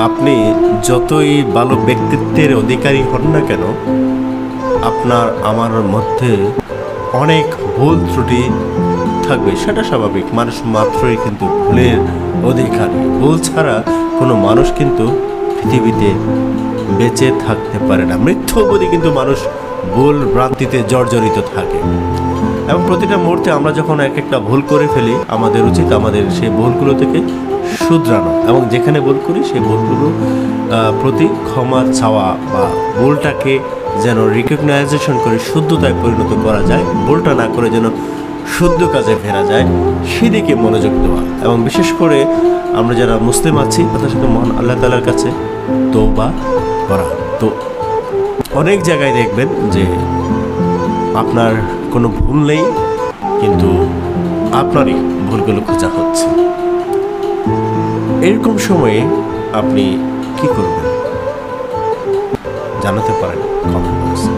আপনি যতই ভালো ব্যক্তিত্বের অধিকারী হন না কেন, আপনার আমার মধ্যে অনেক ভুল ত্রুটি থাকবে, সেটা স্বাভাবিক। মানুষ মাত্রই কিন্তু ভুলের অধিকারী। ভুল ছাড়া কোনো মানুষ কিন্তু পৃথিবীতে বেঁচে থাকতে পারে না। মৃত্যু অবধি কিন্তু মানুষ ভুল ভ্রান্তিতে জর্জরিত থাকে, এবং প্রতিটা মুহূর্তে আমরা যখন এক একটা ভুল করে ফেলি, আমাদের উচিত আমাদের সেই ভুলগুলো থেকে শুধরানো, এবং যেখানে ভুল করি সেই ভুলগুলো প্রতি ক্ষমা চাওয়া, বা ভুলটাকে যেন রিকগনাইজেশন করে শুদ্ধতায় পরিণত করা যায়, ভুলটা না করে যেন শুদ্ধ কাজে ফেরা যায়, সেদিকে মনোযোগ দেওয়া। এবং বিশেষ করে আমরা যারা মুসলিম আছি তাদের সাথে মহান আল্লাহ তাআলার কাছে তওবা করা। তো অনেক জায়গায় দেখবেন যে আপনার কোনো ভুল নেই, কিন্তু আপনারই ভুলগুলো খোঁজা হচ্ছে। এরকম সময়ে আপনি কি করবেন জানাতে পারেন কমেন্ট বক্সে।